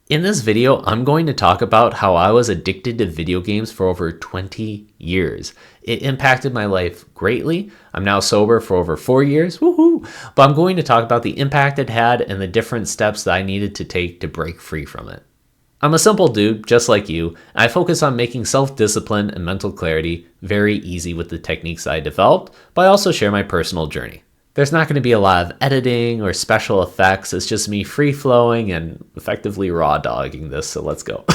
In this video, I'm going to talk about how I was addicted to video games for over 20 years. It impacted my life greatly. I'm now sober for over 4 years, woohoo! But I'm going to talk about the impact it had and the different steps that I needed to take to break free from it. I'm a simple dude, just like you, and I focus on making self-discipline and mental clarity very easy with the techniques I developed, but I also share my personal journey. There's not going to be a lot of editing or special effects. It's just me free flowing and effectively raw dogging this. So let's go.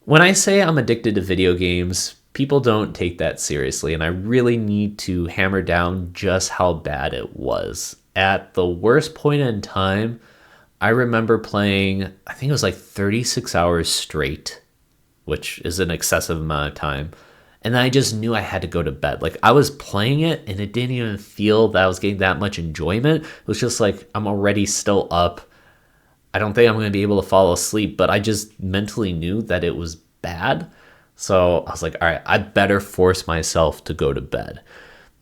When I say I'm addicted to video games, people don't take that seriously. And I really need to hammer down just how bad it was. At the worst point in time, I remember playing, I think it was like 36 hours straight, which is an excessive amount of time. And then I just knew I had to go to bed. Like, I was playing it and it didn't even feel that I was getting that much enjoyment. It was just like, I'm already still up. I don't think I'm going to be able to fall asleep, but I just mentally knew that it was bad. So I was like, all right, I better force myself to go to bed.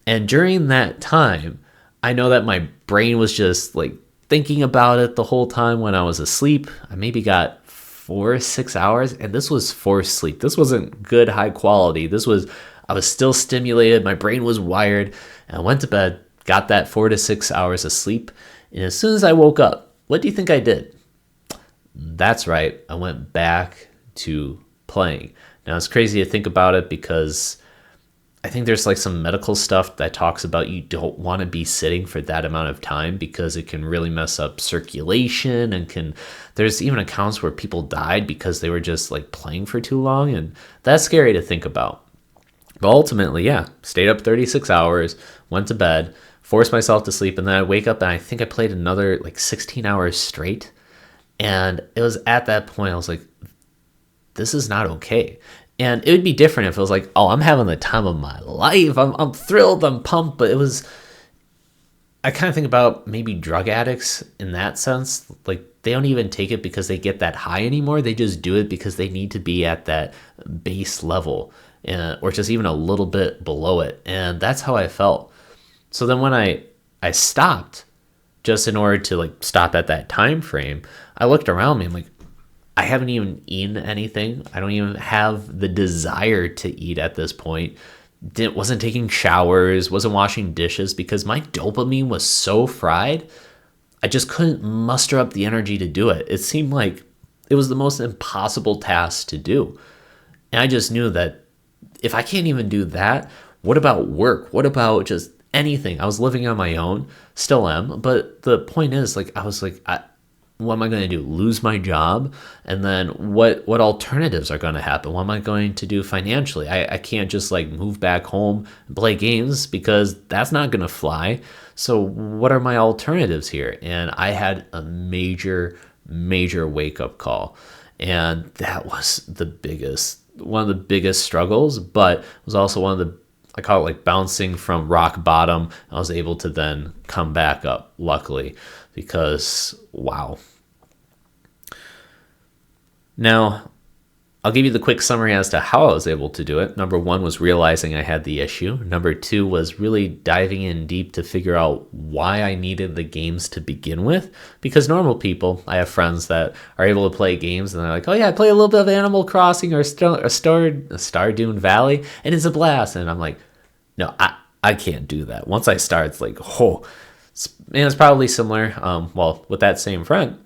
And during that time, I know that my brain was just like thinking about it the whole time when I was asleep. I maybe got 4 or 6 hours, and this was forced sleep. This wasn't good high quality. I was still stimulated, my brain was wired, and I went to bed, got that 4 to 6 hours of sleep, and as soon as I woke up, what do you think I did? That's right, I went back to playing. Now it's crazy to think about it because I think there's like some medical stuff that talks about you don't want to be sitting for that amount of time because it can really mess up circulation there's even accounts where people died because they were just like playing for too long, and that's scary to think about. But ultimately, yeah, stayed up 36 hours, went to bed, forced myself to sleep, and then I wake up and I think I played another like 16 hours straight. And it was at that point I was like, this is not okay. And it would be different if it was like, oh, I'm having the time of my life. I'm thrilled, I'm pumped. But I kind of think about maybe drug addicts in that sense. Like, they don't even take it because they get that high anymore. They just do it because they need to be at that base level, or just even a little bit below it. And that's how I felt. So then when I stopped, just in order to like stop at that time frame, I looked around me. I'm like, I haven't even eaten anything. I don't even have the desire to eat at this point. Wasn't taking showers, wasn't washing dishes because my dopamine was so fried. I just couldn't muster up the energy to do it. It seemed like it was the most impossible task to do. And I just knew that if I can't even do that, what about work? What about just anything? I was living on my own, still am. But the point is, like, I was like, what am I going to do? Lose my job? And then what alternatives are going to happen? What am I going to do financially? I can't just like move back home and play games because that's not going to fly. So what are my alternatives here? And I had a major wake up call. And that was one of the biggest struggles, but it was also one of the, I call it like bouncing from rock bottom. I was able to then come back up, luckily, because wow. Now, I'll give you the quick summary as to how I was able to do it. Number 1 was realizing I had the issue. Number 2 was really diving in deep to figure out why I needed the games to begin with. Because normal people, I have friends that are able to play games and they're like, oh yeah, I play a little bit of Animal Crossing or Stardew Valley, and it's a blast. And I'm like, no, I can't do that. Once I start, it's like, oh. And it's probably similar, with that same friend.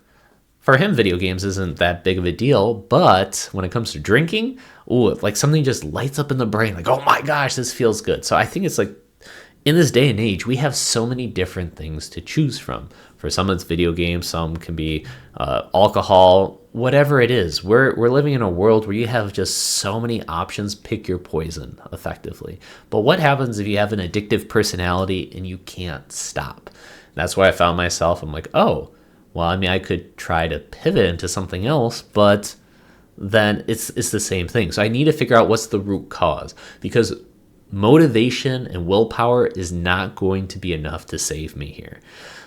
For him, video games isn't that big of a deal, but when it comes to drinking, like something just lights up in the brain, like, oh my gosh, this feels good. So I think it's like, in this day and age, we have so many different things to choose from. For some, it's video games, some can be alcohol, whatever it is. We're living in a world where you have just so many options. Pick your poison, effectively. But what happens if you have an addictive personality and you can't stop? That's where I found myself. I'm like, oh, well, I mean, I could try to pivot into something else, but then it's the same thing. So I need to figure out what's the root cause, because motivation and willpower is not going to be enough to save me here.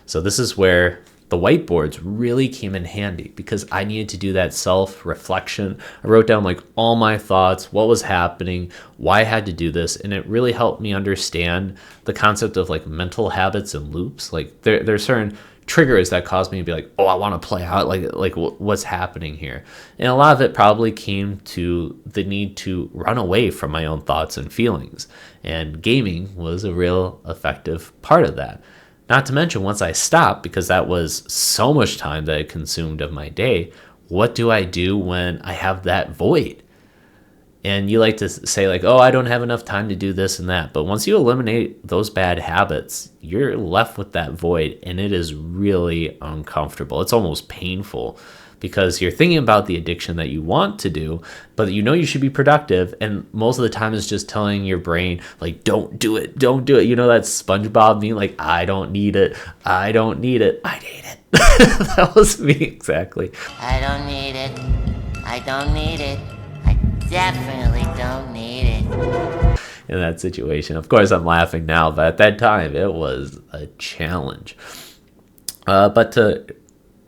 So this is where the whiteboards really came in handy, because I needed to do that self-reflection. I wrote down like all my thoughts, what was happening, why I had to do this, and it really helped me understand the concept of like mental habits and loops. Like there's certain triggers that caused me to be like, oh, I want to play out, like what's happening here. And a lot of it probably came to the need to run away from my own thoughts and feelings, and gaming was a real effective part of that. Not to mention, once I stopped, because that was so much time that it consumed of my day, what do I do when I have that void? And you like to say like, oh, I don't have enough time to do this and that. But once you eliminate those bad habits, you're left with that void, and it is really uncomfortable. It's almost painful because you're thinking about the addiction that you want to do, but you know you should be productive. And most of the time it's just telling your brain like, don't do it, don't do it. You know, that SpongeBob meme, like, I don't need it. I don't need it. I need it. That was me exactly. I don't need it. I don't need it. Definitely don't need it. In that situation, of course, I'm laughing now, but at that time, it was a challenge. But to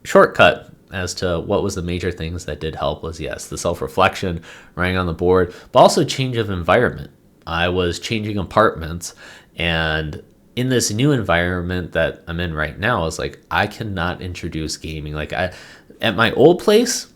shortcut as to what was the major things that did help was, yes, the self-reflection, writing on the board, but also change of environment. I was changing apartments, and in this new environment that I'm in right now, I was like, I cannot introduce gaming. Like, at my old place,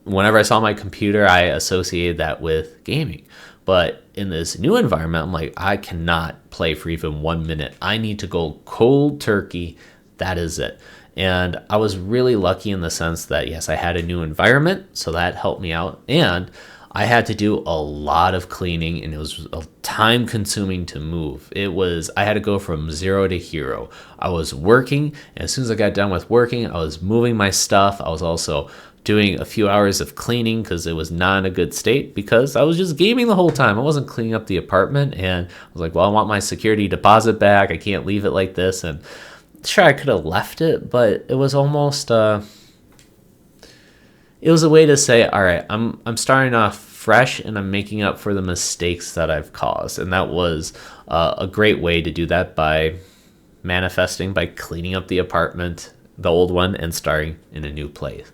whenever I saw my computer, I associated that with gaming. But in this new environment, I'm like, I cannot play for even 1 minute. I need to go cold turkey. That is it. And I was really lucky in the sense that, yes, I had a new environment, so that helped me out. And I had to do a lot of cleaning, and it was time consuming to move. I had to go from zero to hero. I was working, and as soon as I got done with working, I was moving my stuff. I was also doing a few hours of cleaning because it was not in a good state, because I was just gaming the whole time. I wasn't cleaning up the apartment, and I was like, well, I want my security deposit back. I can't leave it like this. And sure, I could have left it, but it was almost it was a way to say, all right, I'm starting off fresh, and I'm making up for the mistakes that I've caused. And that was a great way to do that, by manifesting, by cleaning up the apartment, the old one, and starting in a new place.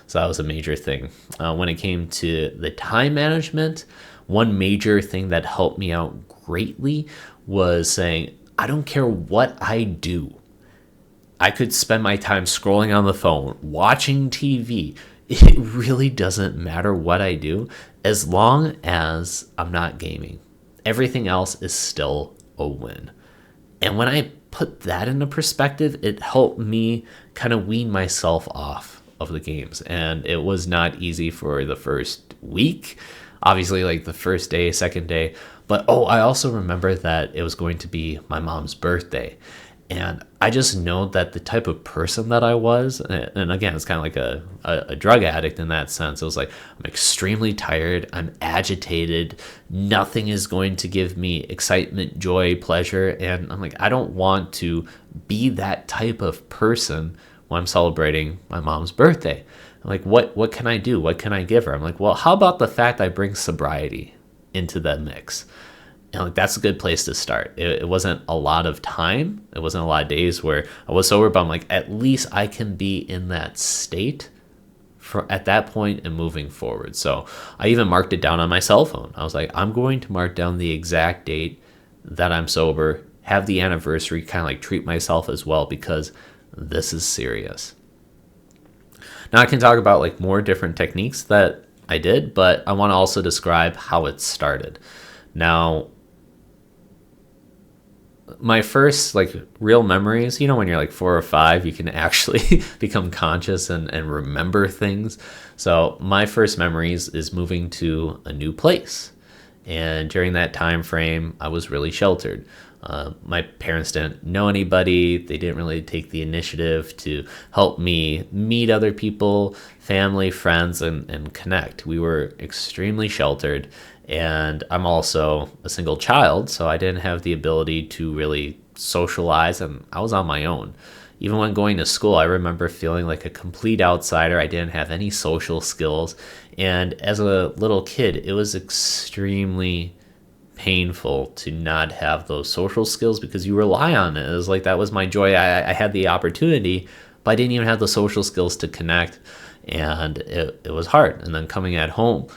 So that was a major thing. When it came to the time management, one major thing that helped me out greatly was saying, I don't care what I do. I could spend my time scrolling on the phone, watching TV. It really doesn't matter what I do as long as I'm not gaming. Everything else is still a win. And when I put that into perspective, it helped me kind of wean myself off of the games. And it was not easy for the first week, obviously, like the first day, second day. But I also remember that it was going to be my mom's birthday. And I just know that the type of person that I was, and again, it's kind of like a drug addict in that sense. It was like, I'm extremely tired, I'm agitated, nothing is going to give me excitement, joy, pleasure. And I'm like, I don't want to be that type of person when I'm celebrating my mom's birthday. I'm like, what can I do? What can I give her? I'm like, well, how about the fact I bring sobriety into the mix? And like, that's a good place to start. It wasn't a lot of time. It wasn't a lot of days where I was sober, but I'm like, at least I can be in that state at that point and moving forward. So I even marked it down on my cell phone. I was like, I'm going to mark down the exact date that I'm sober, have the anniversary, kind of like treat myself as well, because this is serious. Now I can talk about like more different techniques that I did, but I want to also describe how it started. Now, my first like real memories, when you're like 4 or 5, you can actually become conscious and remember things. So my first memories is moving to a new place. And during that time frame, I was really sheltered. My parents didn't know anybody. They didn't really take the initiative to help me meet other people, family, friends, and connect. We were extremely sheltered. And I'm also a single child, so I didn't have the ability to really socialize, and I was on my own. Even when going to school, I remember feeling like a complete outsider. I didn't have any social skills. And as a little kid, it was extremely painful to not have those social skills, because you rely on it. It was like, that was my joy. I had the opportunity, but I didn't even have the social skills to connect. And it was hard. And then coming home,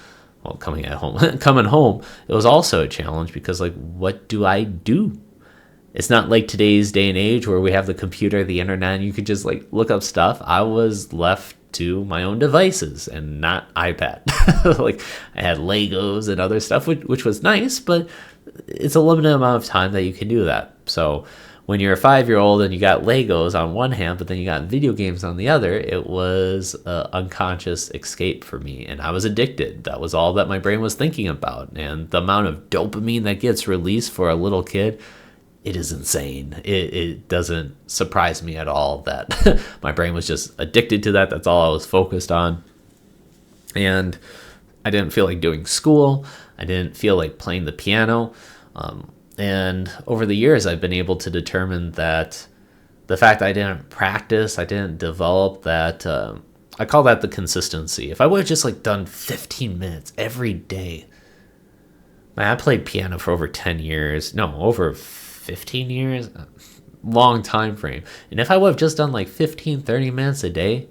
it was also a challenge, because like, what do I do? It's not like today's day and age where we have the computer, the internet, and you could just like look up stuff. I was left to my own devices and not iPad. Like I had Legos and other stuff, which was nice, but it's a limited amount of time that you can do that. So when you're a 5-year-old and you got Legos on one hand, but then you got video games on the other, it was an unconscious escape for me. And I was addicted. That was all that my brain was thinking about. And the amount of dopamine that gets released for a little kid, it is insane. It doesn't surprise me at all that my brain was just addicted to that. That's all I was focused on. And I didn't feel like doing school. I didn't feel like playing the piano. And over the years, I've been able to determine that the fact that I didn't practice, I didn't develop that, I call that the consistency. If I would have just like done 15 minutes every day, man, I played piano for over 10 years. No, over 15 years. Long time frame. And if I would have just done like 15, 30 minutes a day,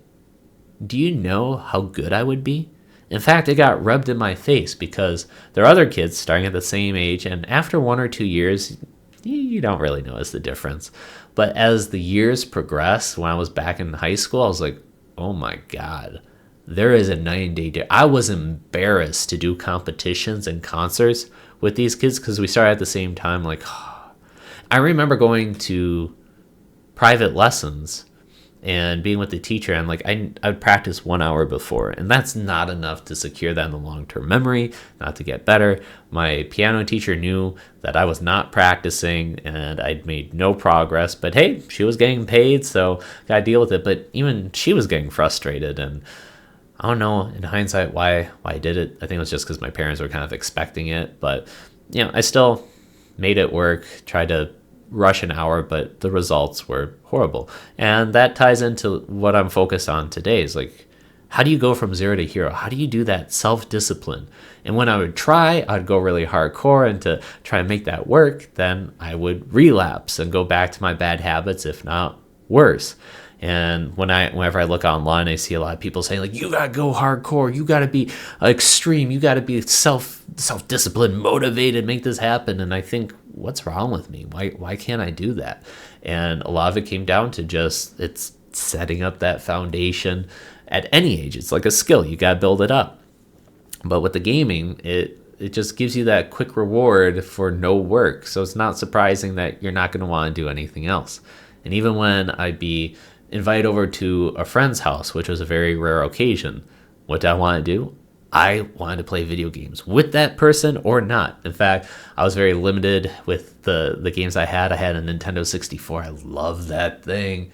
do you know how good I would be? In fact, it got rubbed in my face because there are other kids starting at the same age, and after 1 or 2 years, you don't really notice the difference. But as the years progress, when I was back in high school, I was like, oh my God, there is a night and day difference. I was embarrassed to do competitions and concerts with these kids because we started at the same time. Like, I remember going to private lessons and being with the teacher, and like I would practice 1 hour before, and that's not enough to secure that in the long-term memory, not to get better. My piano teacher knew that I was not practicing and I'd made no progress, but hey, she was getting paid, so gotta deal with it. But even she was getting frustrated, and I don't know in hindsight why I did it. I think it was just because my parents were kind of expecting it, but I still made it work, tried to rush an hour, but the results were horrible. And that ties into what I'm focused on today is like, how do you go from zero to hero? How do you do that self-discipline? And when I would try, I'd go really hardcore, and to try and make that work, then I would relapse and go back to my bad habits, if not worse. And whenever I look online, I see a lot of people saying like, you gotta go hardcore, you gotta be extreme, you gotta be self-disciplined, motivated, make this happen. And I think, what's wrong with me? Why can't I do that? And a lot of it came down to just, it's setting up that foundation at any age. It's like a skill, you gotta build it up. But with the gaming, it just gives you that quick reward for no work. So it's not surprising that you're not gonna want to do anything else. And even when I'd be invited over to a friend's house, which was a very rare occasion, what did I want to do? I wanted to play video games with that person or not. In fact, I was very limited with the games I had. I had a Nintendo 64. I love that thing.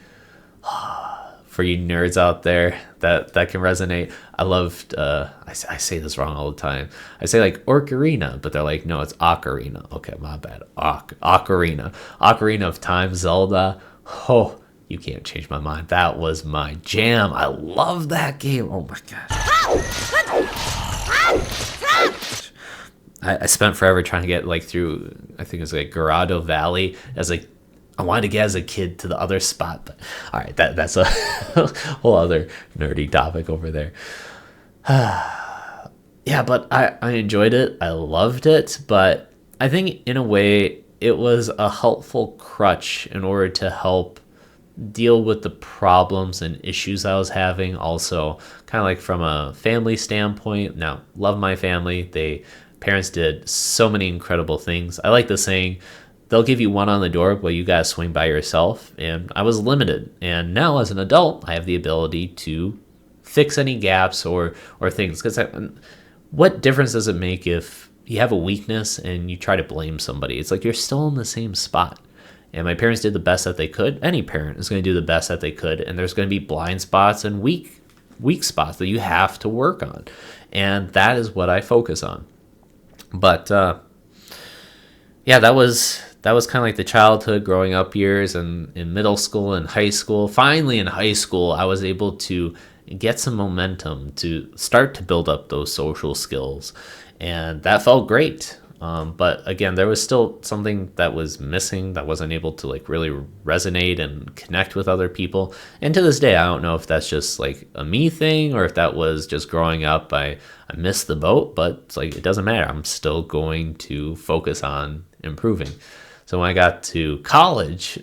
For you nerds out there that can resonate, I loved, I say this wrong all the time. I say like Ocarina, but they're like, no, it's Ocarina. Okay, my bad. Ocarina. Ocarina of Time, Zelda. Oh, you can't change my mind. That was my jam. I love that game. Oh my gosh. I spent forever trying to get like through, I think it was like Gerardo Valley, as like, I wanted to get as a kid to the other spot, but all right, that's a whole other nerdy topic over there. Yeah, but I enjoyed it. I loved it, but I think in a way it was a helpful crutch in order to help deal with the problems and issues I was having. Also, kind of like from a family standpoint. Now, love my family. Parents did so many incredible things. I like the saying, they'll give you one on the door, but you gotta swing by yourself. And I was limited. And now as an adult, I have the ability to fix any gaps or things. Because what difference does it make if you have a weakness and you try to blame somebody? It's like you're still in the same spot. And my parents did the best that they could. Any parent is going to do the best that they could. And there's going to be blind spots and weak spots that you have to work on. And that is what I focus on. But yeah, that was kind of like the childhood, growing up years, and in middle school and high school. Finally, in high school, I was able to get some momentum to start to build up those social skills. And that felt great. But again, there was still something that was missing, that wasn't able to like really resonate and connect with other people. And to this day, I don't know if that's just like a me thing or if that was just growing up. I missed the boat, but it's like, it doesn't matter. I'm still going to focus on improving. So when I got to college,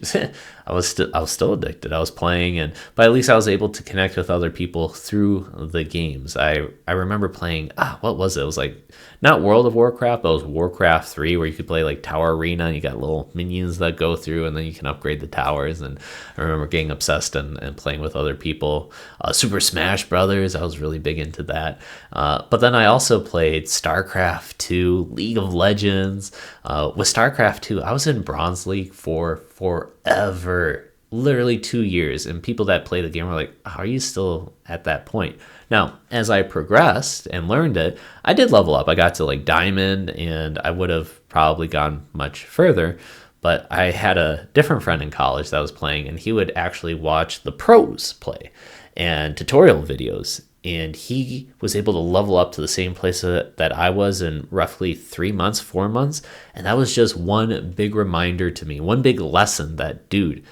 I was still addicted. I was playing, but at least I was able to connect with other people through the games. I remember playing, what was it? It was like not World of Warcraft, but it was Warcraft 3, where you could play like Tower Arena, and you got little minions that go through, and then you can upgrade the towers. And I remember getting obsessed and playing with other people. Super Smash Brothers, I was really big into that. But then I also played StarCraft 2, League of Legends. With StarCraft 2, I was in Bronze League for forever, literally 2 years. And people that play the game were like, how are you still at that point? Now, as I progressed and learned it, I did level up. I got to like Diamond, and I would have probably gone much further. But I had a different friend in college that was playing, and he would actually watch the pros play and tutorial videos. And he was able to level up to the same place that I was in roughly 3 months, 4 months. And that was just one big reminder to me, one big lesson that, dude,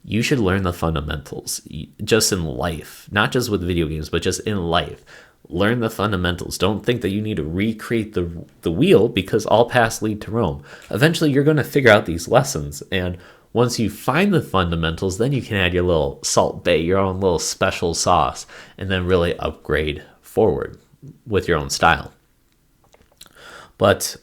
you should learn the fundamentals just in life, not just with video games, but just in life. Learn the fundamentals. Don't think that you need to recreate the wheel, because all paths lead to Rome. Eventually, you're going to figure out these lessons. And once you find the fundamentals, then you can add your little Salt Bae, your own little special sauce, and then really upgrade forward with your own style. But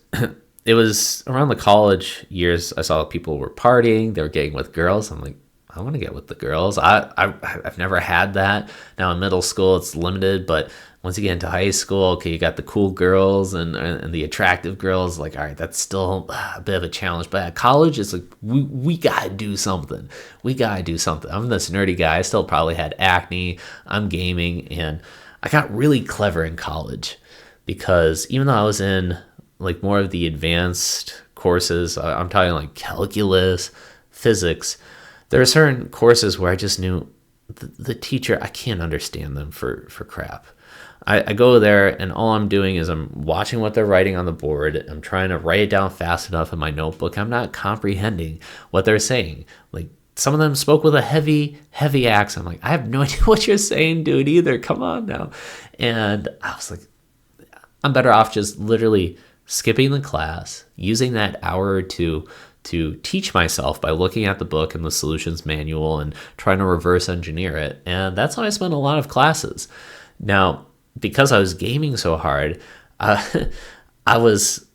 it was around the college years, I saw people were partying, they were getting with girls. I'm like, I want to get with the girls. I've never had that. Now in middle school, it's limited, but once you get into high school, okay, you got the cool girls and the attractive girls. Like, all right, that's still a bit of a challenge. But at college, it's like, we got to do something. We got to do something. I'm this nerdy guy. I still probably had acne. I'm gaming. And I got really clever in college, because even though I was in like more of the advanced courses, I'm talking like calculus, physics, there are certain courses where I just knew the teacher, I can't understand them for crap. I go there, and all I'm doing is I'm watching what they're writing on the board. I'm trying to write it down fast enough in my notebook. I'm not comprehending what they're saying. Like, some of them spoke with a heavy accent. I'm like, I have no idea what you're saying, dude, either. Come on now. And I was like, I'm better off just literally skipping the class, using that hour or two to teach myself by looking at the book and the solutions manual and trying to reverse engineer it. And that's how I spent a lot of classes. Now, because I was gaming so hard, I was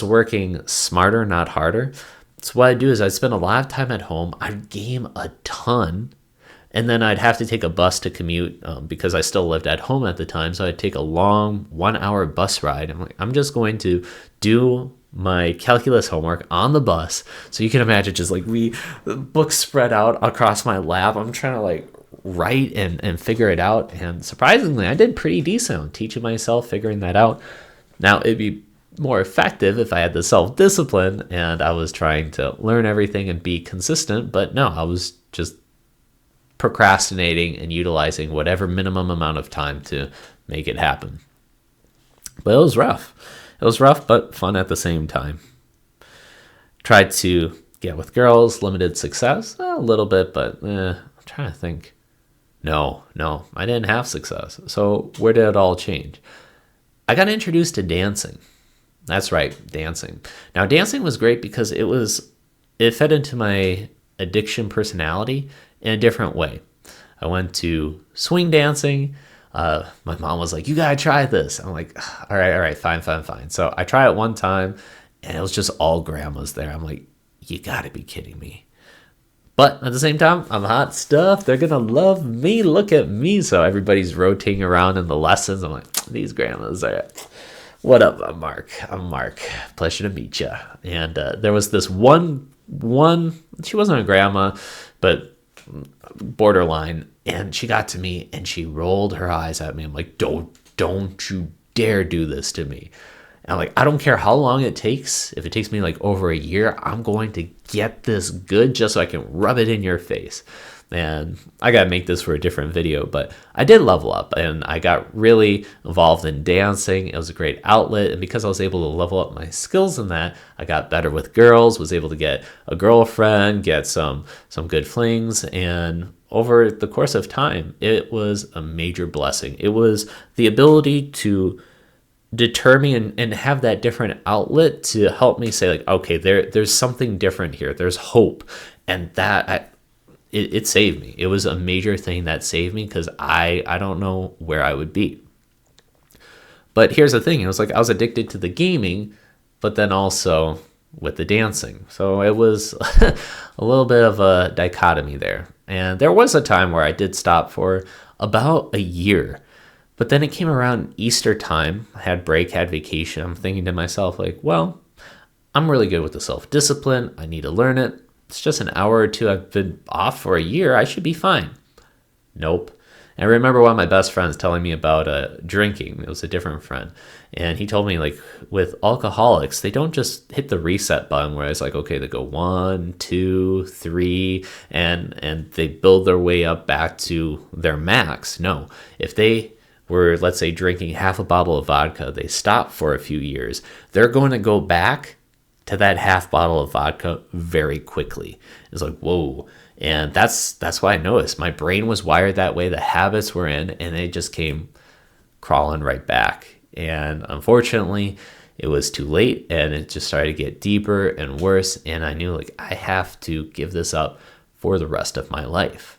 working smarter, not harder. So what I'd do is I'd spend a lot of time at home. I'd game a ton, and then I'd have to take a bus to commute, because I still lived at home at the time. So I'd take a long 1 hour bus ride. I'm like, I'm just going to do my calculus homework on the bus. So you can imagine just like books spread out across my lap. I'm trying to like write and figure it out. And surprisingly, I did pretty decent on teaching myself, figuring that out. Now, it'd be more effective if I had the self-discipline and I was trying to learn everything and be consistent. But no, I was just procrastinating and utilizing whatever minimum amount of time to make it happen. But it was rough. It was rough, but fun at the same time. Tried to get with girls, limited success, a little bit, but I'm trying to think. No, I didn't have success. So where did it all change? I got introduced to dancing. That's right, dancing. Now, dancing was great because it fed into my addiction personality in a different way. I went to swing dancing. My mom was like, you gotta try this. I'm like, all right, fine. So I tried it one time, and it was just all grandmas there. I'm like, you gotta be kidding me. But at the same time, I'm hot stuff. They're gonna love me. Look at me. So everybody's rotating around in the lessons. I'm like, these grandmas are... What up? I'm Mark. Pleasure to meet you. And there was this one, she wasn't a grandma, but borderline. And she got to me and she rolled her eyes at me. I'm like, don't you dare do this to me. And I'm like, I don't care how long it takes. If it takes me like over a year, I'm going to get this good just so I can rub it in your face. And I got to make this for a different video, but I did level up and I got really involved in dancing. It was a great outlet. And because I was able to level up my skills in that, I got better with girls, was able to get a girlfriend, get some good flings. And over the course of time, it was a major blessing. It was the ability to deter me and have that different outlet to help me say like, okay, there's something different here. There's hope. And it saved me. It was a major thing that saved me because I don't know where I would be. But here's the thing. It was like I was addicted to the gaming, but then also with the dancing. So it was a little bit of a dichotomy there. And there was a time where I did stop for about a year. But then it came around Easter time. I had break, had vacation. I'm thinking to myself, like, well, I'm really good with the self-discipline. I need to learn it. It's just an hour or two. I've been off for a year. I should be fine. Nope. And I remember one of my best friends telling me about drinking. It was a different friend. And he told me, like, with alcoholics, they don't just hit the reset button where it's like, okay, they go 1, 2, 3, and they build their way up back to their max. No. If they were, let's say, drinking half a bottle of vodka, they stop for a few years, they're going to go back to that half bottle of vodka very quickly. It's like, whoa. And that's why I noticed my brain was wired that way. The habits were in, and they just came crawling right back. And unfortunately, it was too late, and it just started to get deeper and worse. And I knew, like, I have to give this up for the rest of my life.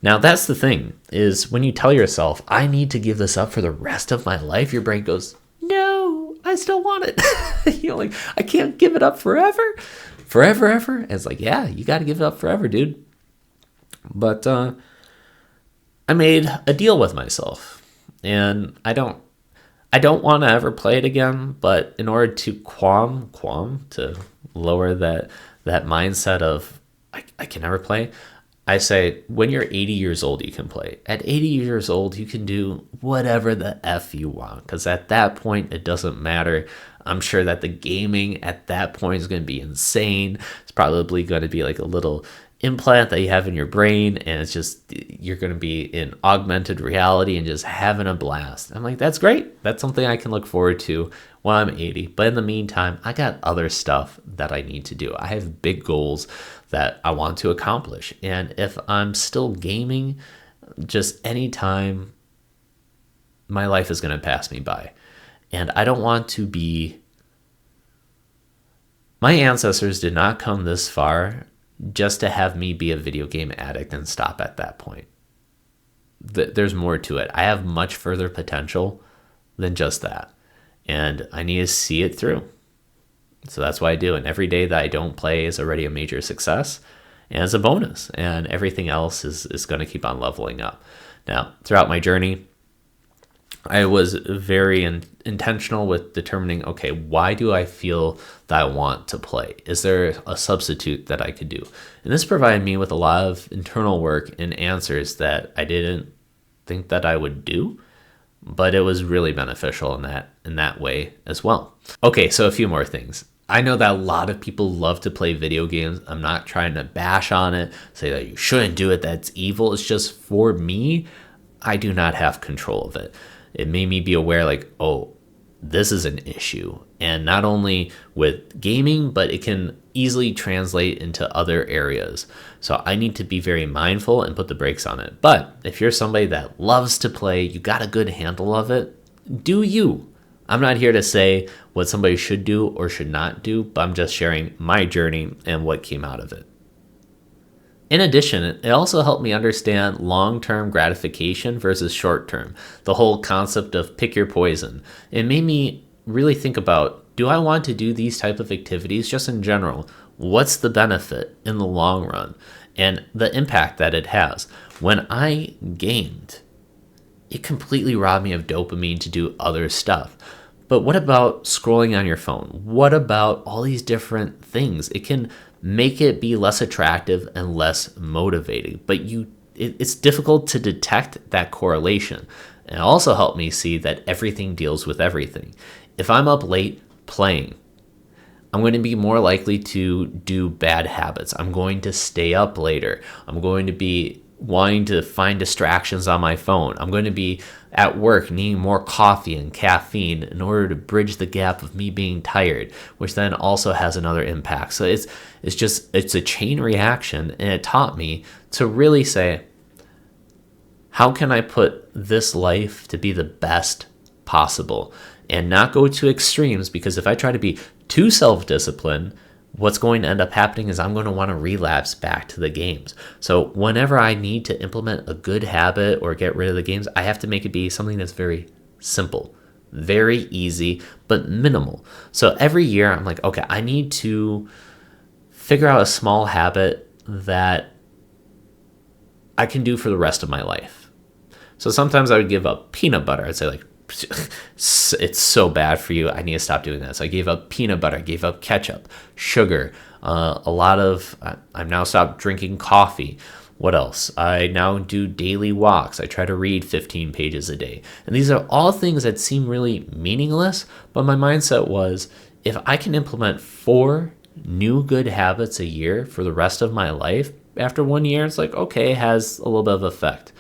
Now, that's the thing, is when you tell yourself, I need to give this up for the rest of my life, your brain goes, no, I still want it. Like, I can't give it up forever. Forever, ever. And it's like, yeah, you got to give it up forever, dude. But I made a deal with myself, and I don't want to ever play it again. But in order to to lower that mindset of I can never play, I say when you're 80 years old, you can play. At 80 years old, you can do whatever the F you want, because at that point, it doesn't matter. I'm sure that the gaming at that point is going to be insane. It's probably going to be like a little implant that you have in your brain, and it's just you're going to be in augmented reality and just having a blast. I'm like, that's great. That's something I can look forward to when I'm 80. But in the meantime, I got other stuff that I need to do. I have big goals that I want to accomplish. And if I'm still gaming, just anytime, my life is going to pass me by. And I don't want to be... My ancestors did not come this far just to have me be a video game addict and stop at that point. There's more to it. I have much further potential than just that. And I need to see it through. So that's what I do. And every day that I don't play is already a major success. And it's a bonus. And everything else is going to keep on leveling up. Now, throughout my journey, I was very intentional with determining, okay, why do I feel that I want to play? Is there a substitute that I could do? And this provided me with a lot of internal work and answers that I didn't think that I would do, but it was really beneficial in that way as well. Okay, so a few more things. I know that a lot of people love to play video games. I'm not trying to bash on it, say that you shouldn't do it, that's evil. It's just for me, I do not have control of it. It made me be aware, like, oh, this is an issue. And not only with gaming, but it can easily translate into other areas. So I need to be very mindful and put the brakes on it. But if you're somebody that loves to play, you got a good handle of it, do you. I'm not here to say what somebody should do or should not do, but I'm just sharing my journey and what came out of it. In addition, it also helped me understand long-term gratification versus short-term, the whole concept of pick your poison. It made me really think about, do I want to do these type of activities just in general? What's the benefit in the long run and the impact that it has? When I gamed, it completely robbed me of dopamine to do other stuff. But what about scrolling on your phone? What about all these different things? It can make it be less attractive and less motivating, but it's difficult to detect that correlation. And it also helped me see that everything deals with everything. If I'm up late playing, I'm going to be more likely to do bad habits. I'm going to stay up later. I'm going to be wanting to find distractions on my phone. I'm going to be at work needing more coffee and caffeine in order to bridge the gap of me being tired, which then also has another impact. So it's a chain reaction, and it taught me to really say, how can I put this life to be the best possible? and not go to extremes, because if I try to be too self-disciplined, what's going to end up happening is I'm going to want to relapse back to the games. So whenever I need to implement a good habit or get rid of the games, I have to make it be something that's very simple, very easy, but minimal. So every year I'm like, okay, I need to figure out a small habit that I can do for the rest of my life. So sometimes I would give up peanut butter. I'd say like, it's so bad for you. I need to stop doing that. So I gave up peanut butter, I gave up ketchup, sugar, I've now stopped drinking coffee. What else? I now do daily walks. I try to read 15 pages a day. And these are all things that seem really meaningless, but my mindset was, if I can implement 4 new good habits a year for the rest of my life, after 1 year, it's like, okay, it has a little bit of effect.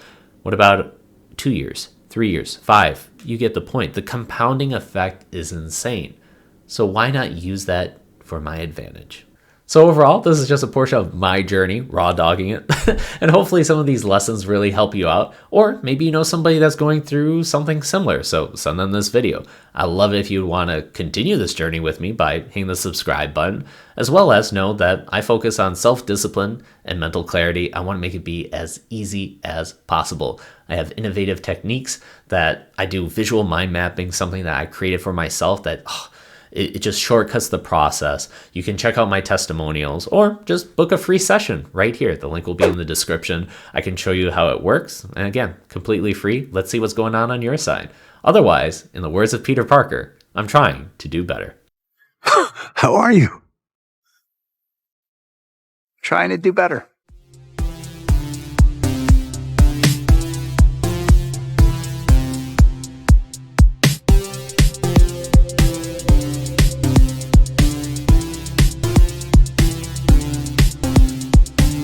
What about 2 years, 3 years, 5? You get the point. The compounding effect is insane. So why not use that for my advantage? So overall, this is just a portion of my journey, raw dogging it. And hopefully some of these lessons really help you out. Or maybe you know somebody that's going through something similar, so send them this video. I love it if you want to continue this journey with me by hitting the subscribe button, as well as know that I focus on self-discipline and mental clarity. I want to make it be as easy as possible. I have innovative techniques that I do visual mind mapping, something that I created for myself that it just shortcuts the process. You can check out my testimonials or just book a free session right here. The link will be in the description. I can show you how it works. And again, completely free. Let's see what's going on your side. Otherwise, in the words of Peter Parker, I'm trying to do better. How are you? Trying to do better.